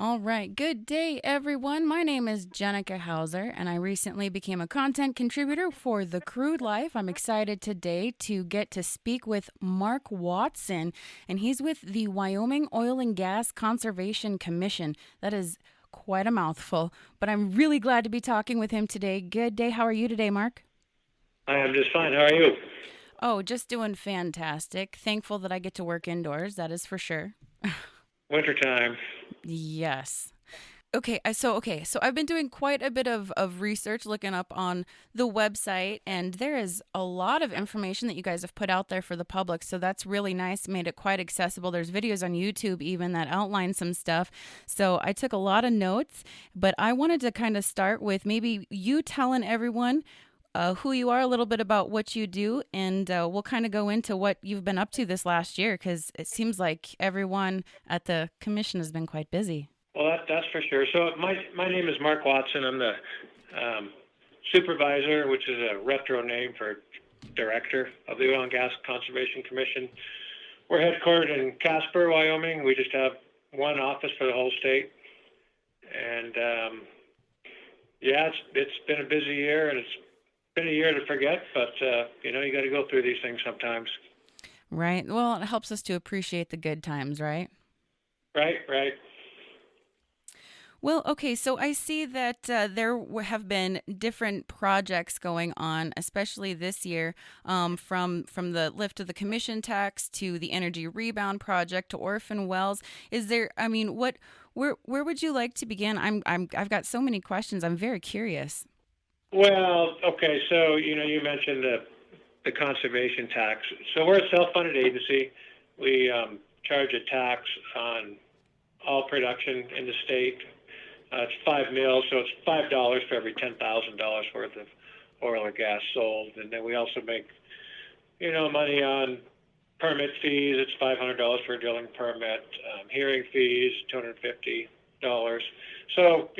All right. Good day, everyone. My name is Jenica Hauser, and I recently became a content contributor for The Crude Life. I'm excited today to get to speak with Mark Watson, and he's with the Wyoming Oil and Gas Conservation Commission. That is quite a mouthful, but I'm really glad to be talking with him today. Good day. How are you today, Mark? I am just fine. How are you? Oh, just doing fantastic. Thankful that I get to work indoors, that is for sure. Wintertime. Yes. Okay, so I've been doing quite a bit of research looking up on the website, and there is a lot of information that you guys have put out there for the public. So that's really nice, made it quite accessible. There's videos on YouTube even that outline some stuff. So I took a lot of notes, but I wanted to kind of start with maybe you telling everyone who you are, a little bit about what you do, and we'll kind of go into what you've been up to this last year because it seems like everyone at the commission has been quite busy. Well, that's for sure. So my name is Mark Watson. I'm the um, supervisor, which is a retro name for director of the Oil and Gas Conservation Commission. We're headquartered in Casper, Wyoming. We just have one office for the whole state, and yeah, it's been a busy year, and it's been a year to forget. But you got to go through these things sometimes. Right. Well, it helps us to appreciate the good times, right? Right, right. Well, okay, so I see that have been different projects going on, especially this year, from the lift of the commission tax to the Energy Rebound Project to Orphan Wells. Is there? I mean, where would you like to begin? I've got so many questions. I'm very curious. Well, okay. So you mentioned the conservation tax. So we're a self-funded agency. We charge a tax on all production in the state. It's 5 mils, so it's $5 for every $10,000 worth of oil or gas sold, and then we also make money on permit fees. It's $500 for a drilling permit. Hearing fees, $250. So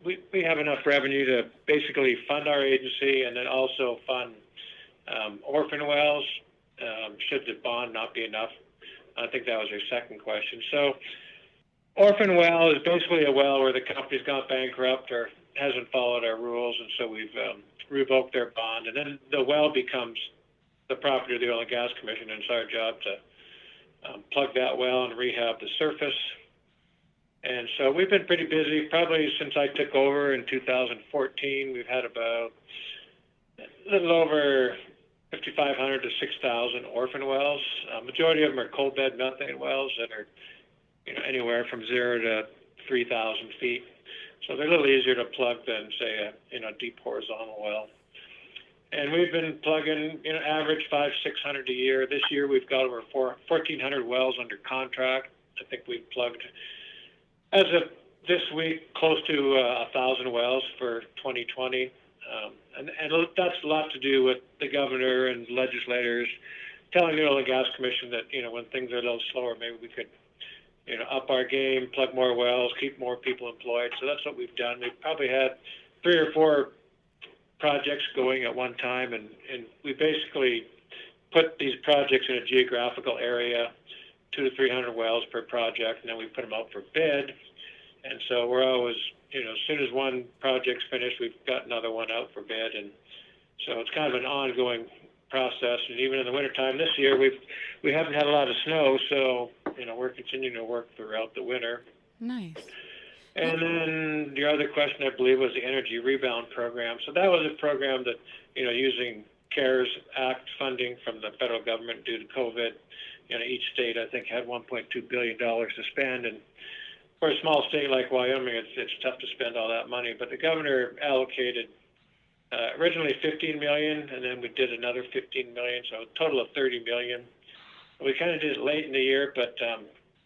we have enough revenue to basically fund our agency and then also fund orphan wells. Should the bond not be enough? I think that was your second question. So orphan well is basically a well where the company's gone bankrupt or hasn't followed our rules, and so we've revoked their bond, and then the well becomes the property of the Oil and Gas Commission, and it's our job to plug that well and rehab the surface. And so we've been pretty busy. Probably since I took over in 2014, we've had about a little over 5,500 to 6,000 orphan wells. Majority of them are coal bed methane wells that are anywhere from 0 to 3,000 feet. So they're a little easier to plug than, say, a deep horizontal well. And we've been plugging, average 500-600 a year. This year we've got over 1,400 wells under contract. I think we've plugged, as of this week, close to 1,000 wells for 2020. And that's a lot to do with the governor and legislators telling the Oil and Gas Commission that, when things are a little slower, maybe we could up our game, plug more wells, keep more people employed. So that's what we've done. We've probably had 3 or 4 projects going at one time, and we basically put these projects in a geographical area, 200 to 300 wells per project, and then we put them out for bid. And so we're always, as soon as one project's finished, we've got another one out for bid. And so it's kind of an ongoing process. And even in the wintertime this year, we haven't had a lot of snow, so we're continuing to work throughout the winter. Nice. And then the other question, I believe, was the Energy Rebound Program. So that was a program that, using CARES Act funding from the federal government due to COVID, each state, I think, had $1.2 billion to spend. And for a small state like Wyoming, it's tough to spend all that money. But the governor allocated originally $15 million, and then we did another $15 million, so a total of $30 million. We kind of did it late in the year, but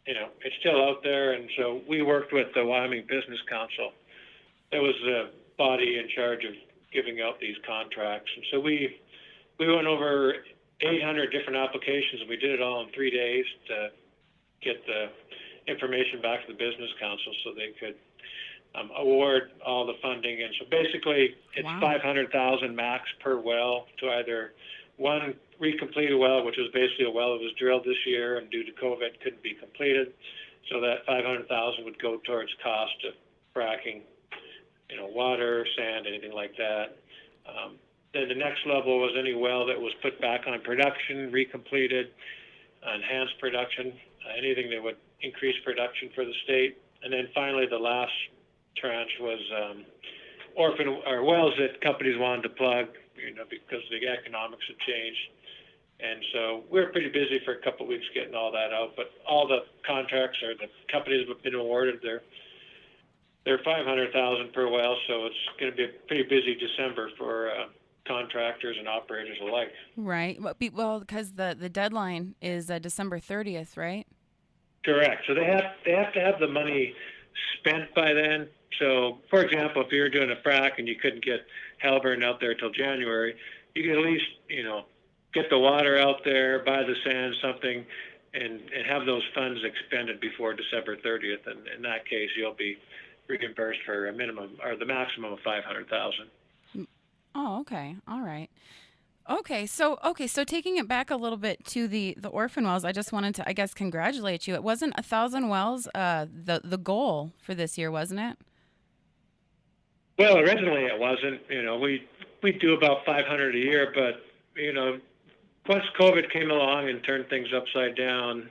it's still out there, and so we worked with the Wyoming Business Council. That was the body in charge of giving out these contracts, and so we went over 800 different applications, and we did it all in 3 days to get the information back to the Business Council so they could award all the funding. And so basically, it's Wow. 500,000 max per well to either one recompleted well, which was basically a well that was drilled this year and due to COVID couldn't be completed. So that 500,000 would go towards cost of fracking, water, sand, anything like that. Then the next level was any well that was put back on production, recompleted, enhanced production, anything that would increase production for the state. And then finally, the last tranche was orphan or wells that companies wanted to plug, because the economics had changed. And so we were pretty busy for a couple of weeks getting all that out. But all the contracts or the companies have been awarded they're 500,000 per well, so it's going to be a pretty busy December for contractors and operators alike. Right. Well, because the deadline is December 30th, right? Correct. So they have to have the money spent by then. So, for example, if you were doing a frac and you couldn't get Halliburton out there till January, you could at least, get the water out there, buy the sand, something, and have those funds expended before December 30th. And in that case, you'll be reimbursed for a minimum or the maximum of 500,000. Oh, okay. All right. So taking it back a little bit to the orphan wells, I just wanted to, I guess, congratulate you. It wasn't 1,000 wells, the goal for this year, wasn't it? Well, originally it wasn't. We do about 500 a year, but once COVID came along and turned things upside down,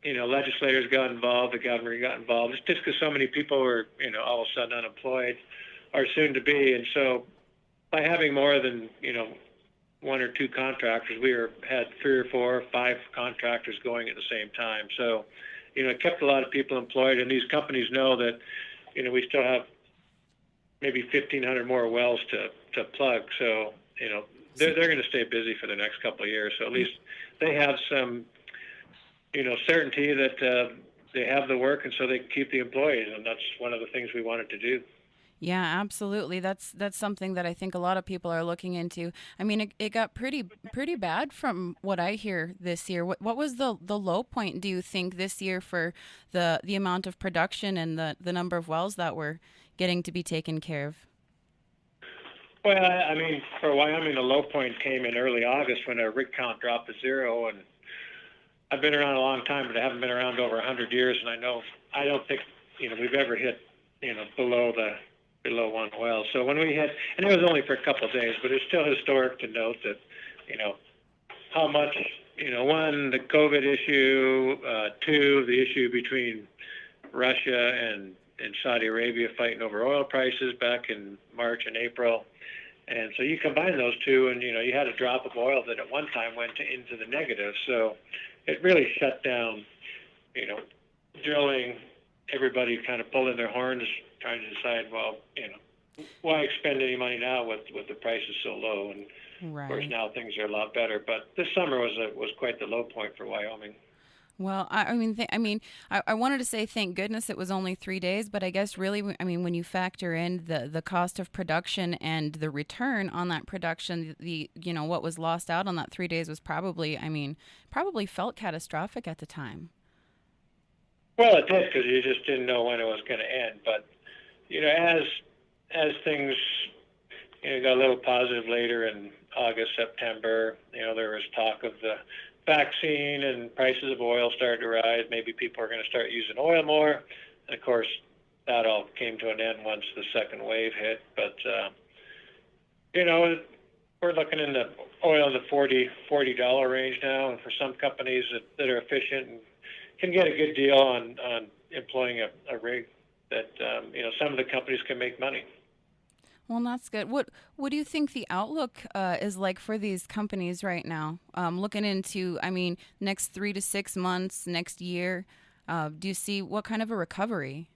legislators got involved, the governor got involved. It's just because so many people were, all of a sudden unemployed or soon to be. And so by having more than, one or two contractors, had 3 or 4 or 5 contractors going at the same time. So, it kept a lot of people employed. And these companies know that, we still have maybe 1,500 more wells to plug. So, they're going to stay busy for the next couple of years. So at least they have some, certainty that they have the work, and so they can keep the employees. And that's one of the things we wanted to do. Yeah, absolutely. That's something that I think a lot of people are looking into. I mean, it got pretty bad from what I hear this year. What was the low point, do you think, this year for the amount of production and the number of wells that were getting to be taken care of? Well, I mean, for Wyoming, the low point came in early August when our rig count dropped to 0. And I've been around a long time, but I haven't been around over 100 years. And I don't think, we've ever hit, below 1 well. So when we had, and it was only for a couple of days, but it's still historic to note that, how much, one, the COVID issue, 2, the issue between Russia and Saudi Arabia fighting over oil prices back in March and April. And so you combine those two, and you had a drop of oil that at one time went into the negative. So it really shut down, drilling. Everybody kind of pulling their horns, trying to decide, well, why expend any money now with the prices so low? And of course Right. now things are a lot better. But this summer was quite the low point for Wyoming. Well, I wanted to say thank goodness it was only 3 days, but I guess really, I mean, when you factor in the cost of production and the return on that production, what was lost out on that 3 days was probably felt catastrophic at the time. Well, it did because you just didn't know when it was going to end. But as things got a little positive later in August, September, there was talk of the vaccine and prices of oil started to rise. Maybe people are going to start using oil more. And of course, that all came to an end once the second wave hit. But, we're looking in the oil in the $40 range now. And for some companies that are efficient and can get a good deal on employing a rig, that, some of the companies can make money. Well, that's good. What do you think the outlook is like for these companies right now? Looking into, next 3 to 6 months, next year, do you see what kind of a recovery?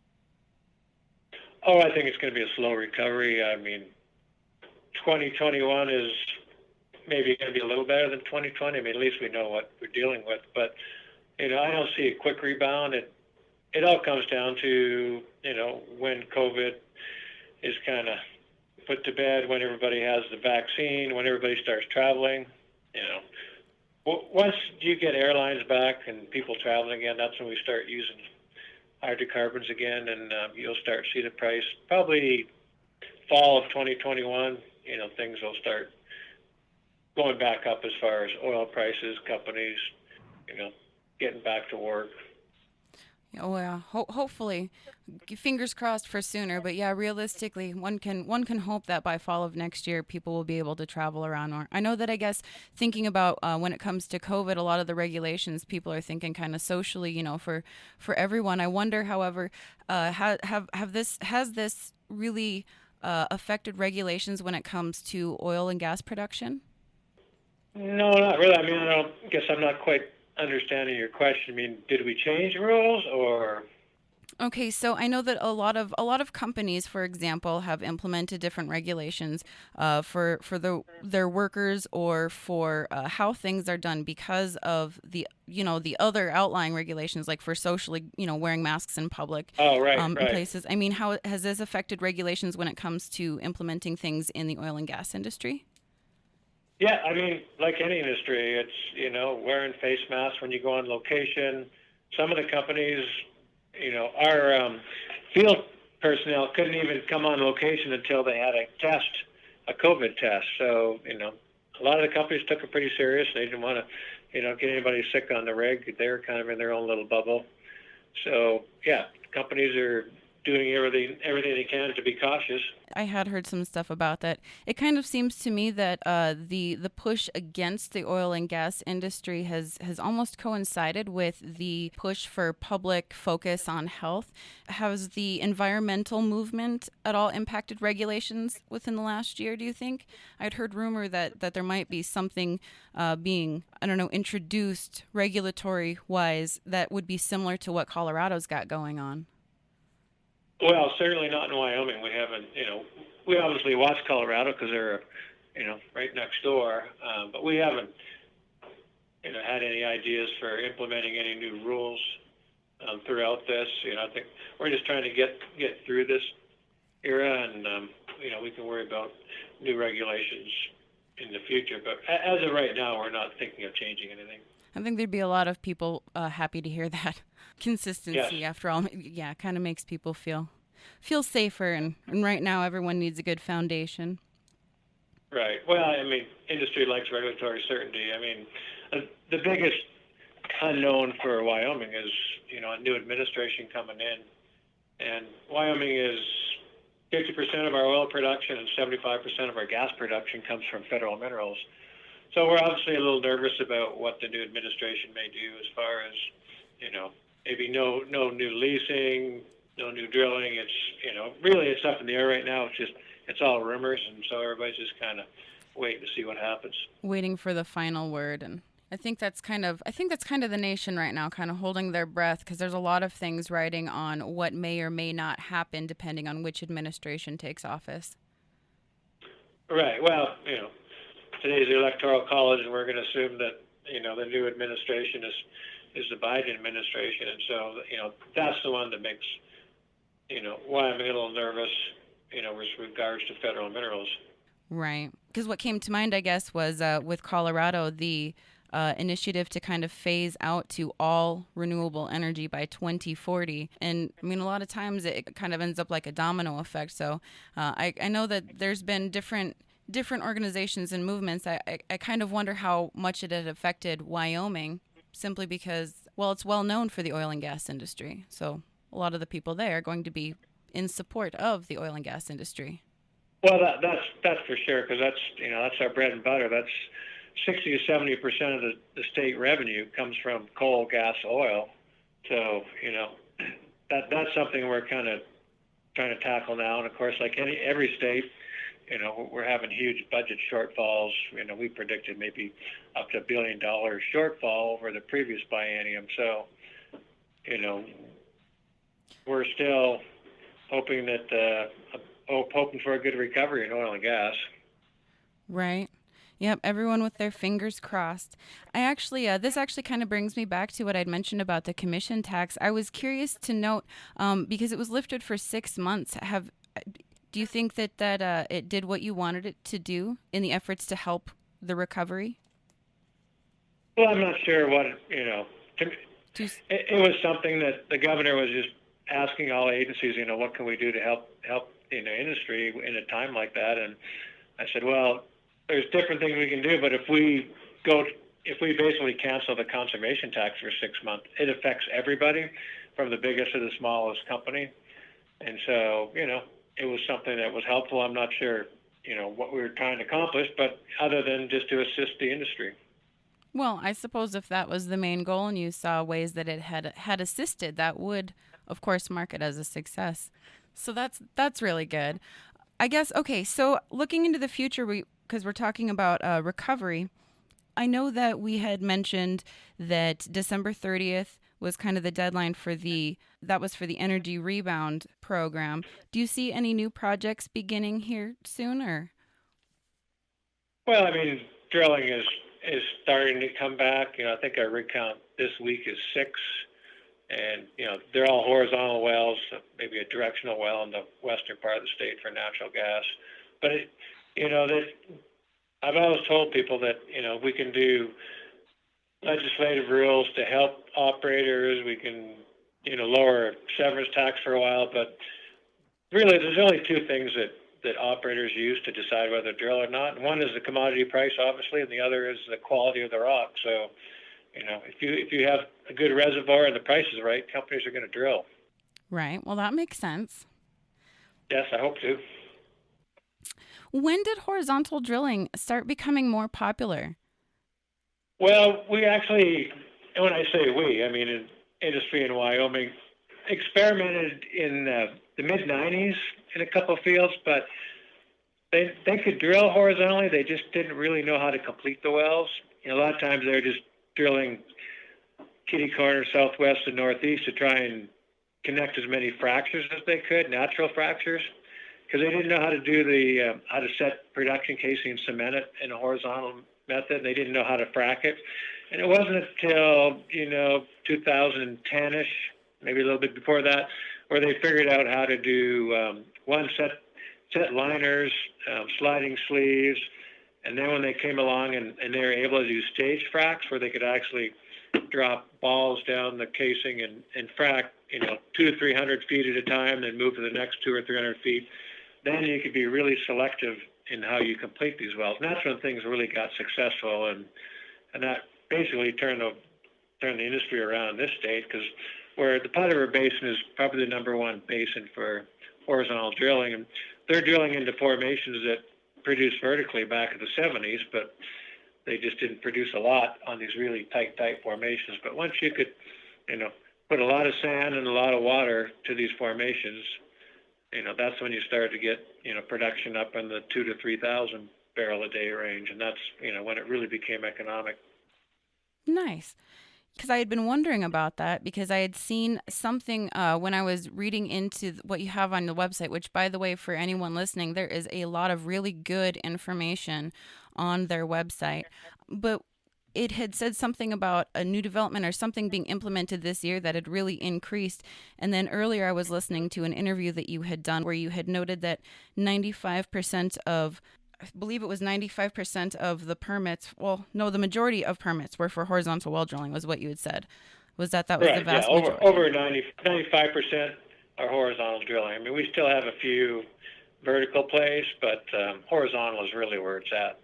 Oh, I think it's going to be a slow recovery. I mean, 2021 is maybe going to be a little better than 2020. I mean, at least we know what we're dealing with. But, I don't see a quick rebound. It all comes down to, when COVID is kind of put to bed, when everybody has the vaccine, when everybody starts traveling. Once you get airlines back and people traveling again, that's when we start using hydrocarbons again, and you'll start to see the price probably fall of 2021. Things will start going back up as far as oil prices, companies, getting back to work. Oh yeah, hopefully, fingers crossed for sooner. But yeah, realistically, one can hope that by fall of next year, people will be able to travel around more. I know that I guess thinking about when it comes to COVID, a lot of the regulations people are thinking kind of socially, for everyone. I wonder, however, has this really affected regulations when it comes to oil and gas production? No, not really. I mean, I don't guess I'm not quite understanding your question. I mean, did we change rules or? Okay, so I know that a lot of companies, for example, have implemented different regulations for their workers or for how things are done because of the other outlying regulations, like for socially wearing masks in public Oh, right, in right. places. I mean, how has this affected regulations when it comes to implementing things in the oil and gas industry? Yeah, I mean, like any industry, it's, wearing face masks when you go on location. Some of the companies, our field personnel couldn't even come on location until they had a COVID test. So, a lot of the companies took it pretty serious. They didn't want to, get anybody sick on the rig. They were kind of in their own little bubble. So, yeah, companies are doing everything they can to be cautious. I had heard some stuff about that. It kind of seems to me that the push against the oil and gas industry has almost coincided with the push for public focus on health. Has the environmental movement at all impacted regulations within the last year, do you think? I'd heard rumor that there might be something being, I don't know, introduced regulatory wise that would be similar to what Colorado's got going on. Well, certainly not in Wyoming. We haven't, we obviously watch Colorado because they're, right next door, but we haven't, had any ideas for implementing any new rules throughout this. I think we're just trying to get through this era, and we can worry about new regulations in the future. But as of right now, we're not thinking of changing anything. I think there'd be a lot of people happy to hear that Yes. consistency. After all, yeah, kind of makes people feel safer. And right now, everyone needs a good foundation. Right. Well, I mean, industry likes regulatory certainty. I mean, the biggest unknown for Wyoming is, a new administration coming in, and Wyoming is 50% of our oil production and 75% of our gas production comes from federal minerals. So we're obviously a little nervous about what the new administration may do as far as, maybe no new leasing, no new drilling. It's, really it's up in the air right now. It's all rumors, and so everybody's just kind of waiting to see what happens. Waiting for the final word. And I think that's kind of the nation right now, kind of holding their breath because there's a lot of things riding on what may or may not happen depending on which administration takes office. Right. Well, today's the electoral college, and we're going to assume that the new administration is the Biden administration, and so that's the one that makes why I'm a little nervous, with regards to federal minerals. Right. Because what came to mind, I guess, was with Colorado, the initiative to kind of phase out to all renewable energy by 2040. And I mean, a lot of times it kind of ends up like a domino effect. So I know that there's been different organizations and movements. I kind of wonder how much it had affected Wyoming simply because, well, it's well known for the oil and gas industry. So a lot of the people there are going to be in support of the oil and gas industry. Well, that's for sure, because that's our bread and butter. That's 60 to 70% of the state revenue comes from coal, gas, oil. So that's something we're kind of trying to tackle now. And of course, like every state, we're having huge budget shortfalls. We predicted maybe up to $1 billion shortfall over the previous biennium. So you know we're still hoping that hoping for a good recovery in oil and gas. Right. Yep, everyone with their fingers crossed. This actually kind of brings me back to what I'd mentioned about the commission tax. I was curious to note, because it was lifted for 6 months. Do you think that it did what you wanted it to do in the efforts to help the recovery? Well, I'm not sure what To, Do it was something that the governor was just asking all agencies. What can we do to help industry in a time like that? And I said, well, there's different things we can do, but if we basically cancel the conservation tax for 6 months, it affects everybody. from the biggest to the smallest company. And so, it was something that was helpful. I'm not sure, what we were trying to accomplish, but other than just to assist the industry. Well, I suppose if that was the main goal and you saw ways that it had assisted, that would, of course, mark it as a success. So that's really good. I guess okay. So looking into the future, because we're talking about recovery, I know that we had mentioned that December 30th was kind of the deadline for the Energy Rebound Program. Do you see any new projects beginning here soon, or? Well, I mean, drilling is starting to come back. I think our rig count this week is 6, and they're all horizontal wells, maybe a directional well in the western part of the state for natural gas. But that I've always told people that we can do legislative rules to help operators. We can lower severance tax for a while, but really there's only two things that operators use to decide whether to drill or not. And one is the commodity price, obviously, and the other is the quality of the rock. So, if you have a good reservoir and the price is right, companies are going to drill. Right. Well, that makes sense. Yes, I hope to. When did horizontal drilling start becoming more popular? Well, we actually, and when I say we, I mean in industry in Wyoming, experimented in the mid '90s in a couple of fields, but they could drill horizontally. They just didn't really know how to complete the wells. A lot of times they're just drilling kitty corner, southwest and northeast to try and connect as many fractures as they could, natural fractures, because they didn't know how to do how to set production casing and cement it in a horizontal method. They didn't know how to frack it. And it wasn't until, 2010-ish, maybe a little bit before that, where they figured out how to do set liners, sliding sleeves, and then when they came along and they were able to do stage fracks where they could actually drop balls down the casing and frack, 200 to 300 feet at a time, then move to the next 200 or 300 feet, then you could be really selective in how you complete these wells. And that's when things really got successful, and that basically turned the industry around in this state, because where the Powder River Basin is probably the number one basin for horizontal drilling, and they're drilling into formations that produced vertically back in the 70s, but they just didn't produce a lot on these really tight formations. But once you could, put a lot of sand and a lot of water to these formations, that's when you started to get, production up in the 2,000 to 3,000 barrel a day range, and that's, when it really became economic. Nice. Because I had been wondering about that because I had seen something when I was reading into what you have on the website, which, by the way, for anyone listening, there is a lot of really good information on their website. But it had said something about a new development or something being implemented this year that had really increased. And then earlier I was listening to an interview that you had done where you had noted that 95% of I believe it was 95% of the permits. Well, no, the majority of permits were for horizontal well drilling, was what you had said. Was that was the Right. Yeah. vast majority? Over 95% are horizontal drilling. I mean, we still have a few vertical plays, but horizontal is really where it's at.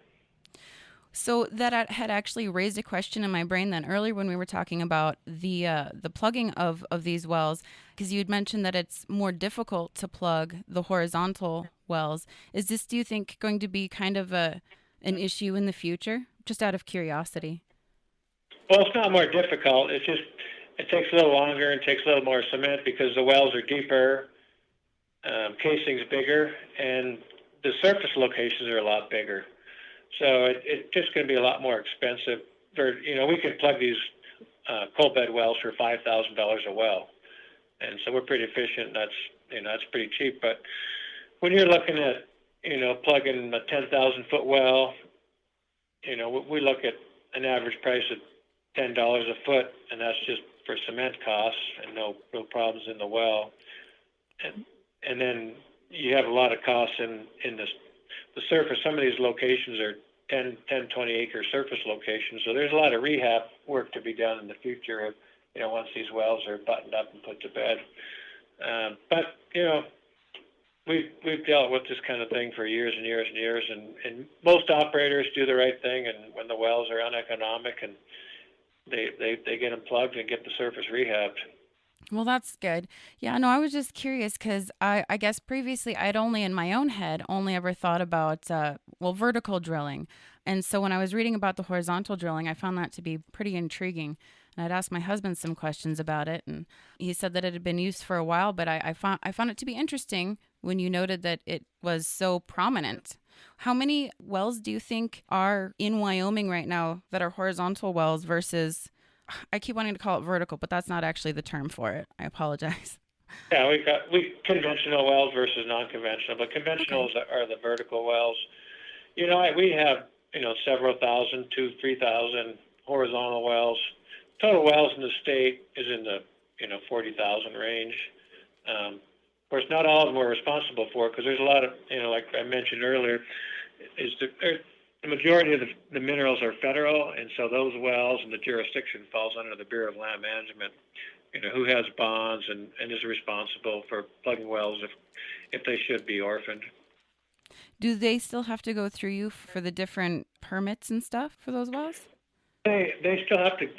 So that had actually raised a question in my brain then earlier when we were talking about the plugging of these wells, because you had mentioned that it's more difficult to plug the horizontal wells. Is this, do you think, going to be kind of an issue in the future? Just out of curiosity. Well, it's not more difficult. It's just it takes a little longer and takes a little more cement because the wells are deeper, casing's bigger, and the surface locations are a lot bigger. So it's just going to be a lot more expensive. We can plug these coal bed wells for $5,000 a well, and so we're pretty efficient. That's pretty cheap. But when you're looking at plugging a 10,000-foot well, we look at an average price of $10 a foot, and that's just for cement costs and no problems in the well. And then you have a lot of costs in the surface. Some of these locations are 10, 20 acre surface locations. So there's a lot of rehab work to be done in the future, once these wells are buttoned up and put to bed. But we've dealt with this kind of thing for years and years and years, and most operators do the right thing, and when the wells are uneconomic, and they get them plugged and get the surface rehabbed. Well, that's good. Yeah, no, I was just curious because I guess previously I'd only in my own head only ever thought about, well, vertical drilling. And so when I was reading about the horizontal drilling, I found that to be pretty intriguing. And I'd asked my husband some questions about it, and he said that it had been used for a while, but I found it to be interesting when you noted that it was so prominent. How many wells do you think are in Wyoming right now that are horizontal wells versus, I keep wanting to call it vertical, but that's not actually the term for it. I apologize. Yeah, we conventional wells versus non-conventional, but Okay. conventionals are the vertical wells. We have several thousand, 3,000 horizontal wells. Total wells in the state is in the 40,000 range. Of course, not all of them we're responsible for because there's a lot of like I mentioned earlier, the majority of the minerals are federal, and so those wells and the jurisdiction falls under the Bureau of Land Management. Who has bonds and is responsible for plugging wells if they should be orphaned. Do they still have to go through you for the different permits and stuff for those wells? They still have to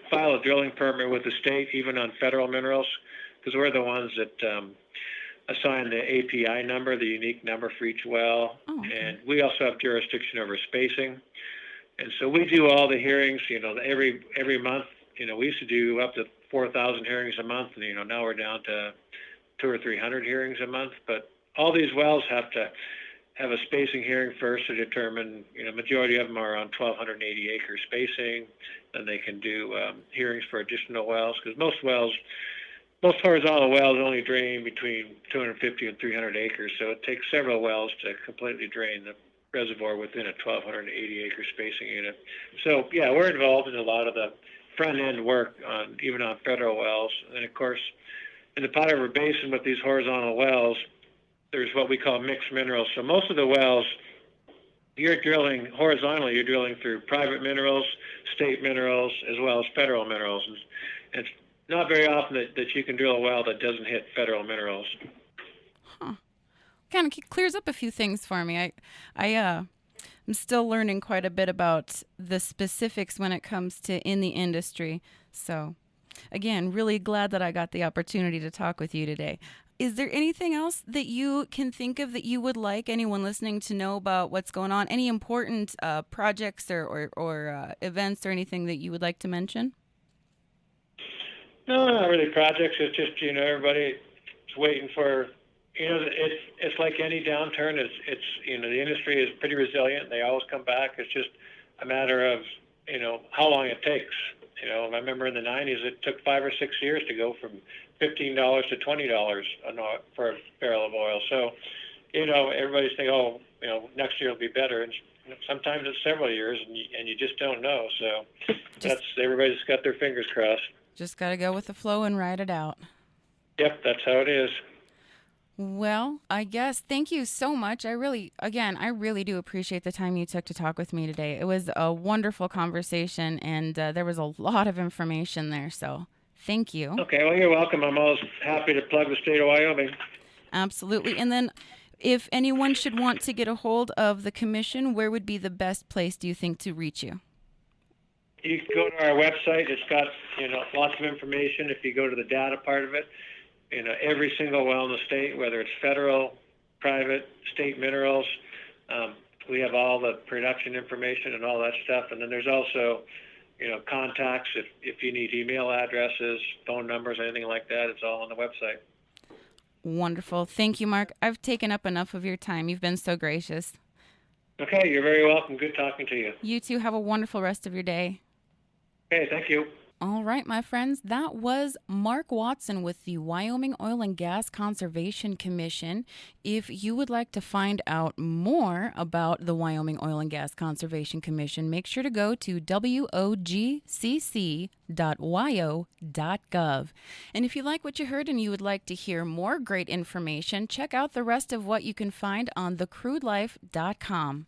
file a drilling permit with the state, even on federal minerals, because we're the ones that assign the API number, the unique number for each well, Oh, okay. and we also have jurisdiction over spacing. And so we do all the hearings. Every month. We used to do up to 4,000 hearings a month, and now we're down to 200 or 300 hearings a month. But all these wells have to have a spacing hearing first to determine. Majority of them are on 1,280 acre spacing. Then they can do hearings for additional wells because most horizontal wells only drain between 250 and 300 acres, so it takes several wells to completely drain the reservoir within a 1,280 acre spacing unit. So yeah, we're involved in a lot of the front end work even on federal wells, and of course in the Powder River Basin with these horizontal wells, there's what we call mixed minerals. So most of the wells you're drilling horizontally, you're drilling through private minerals, state minerals, as well as federal minerals. And it's not very often that you can drill a well that doesn't hit federal minerals. Huh. Kind of clears up a few things for me. I'm still learning quite a bit about the specifics when it comes to in the industry. So, again, really glad that I got the opportunity to talk with you today. Is there anything else that you can think of that you would like anyone listening to know about what's going on? Any important projects or events or anything that you would like to mention? No, not really projects. It's just everybody is waiting for. It's like any downturn. It's the industry is pretty resilient. They always come back. It's just a matter of how long it takes. I remember in the '90s it took 5 or 6 years to go from $15 to $20 for a barrel of oil. So everybody's thinking, oh, next year will be better, and sometimes it's several years, and you just don't know. So Just everybody's got their fingers crossed. just got to go with the flow and ride it out. Yep, that's how it is. Well, I guess thank you so much. I really do appreciate the time you took to talk with me today. It was a wonderful conversation, and there was a lot of information there. So thank you. Okay, well, you're welcome. I'm always happy to plug the state of Wyoming. Absolutely. And then, if anyone should want to get a hold of the commission, where would be the best place, do you think, to reach you? You can go to our website. It's got lots of information. If you go to the data part of it, every single well in the state, whether it's federal, private, state minerals, we have all the production information and all that stuff. And then there's also contacts if you need email addresses, phone numbers, anything like that. It's all on the website. Wonderful. Thank you, Mark. I've taken up enough of your time. You've been so gracious. Okay, you're very welcome. Good talking to you. You too. Have a wonderful rest of your day. Okay, thank you. All right, my friends, that was Mark Watson with the Wyoming Oil and Gas Conservation Commission. If you would like to find out more about the Wyoming Oil and Gas Conservation Commission, make sure to go to wogcc.wyo.gov. And if you like what you heard and you would like to hear more great information, check out the rest of what you can find on thecrudelife.com.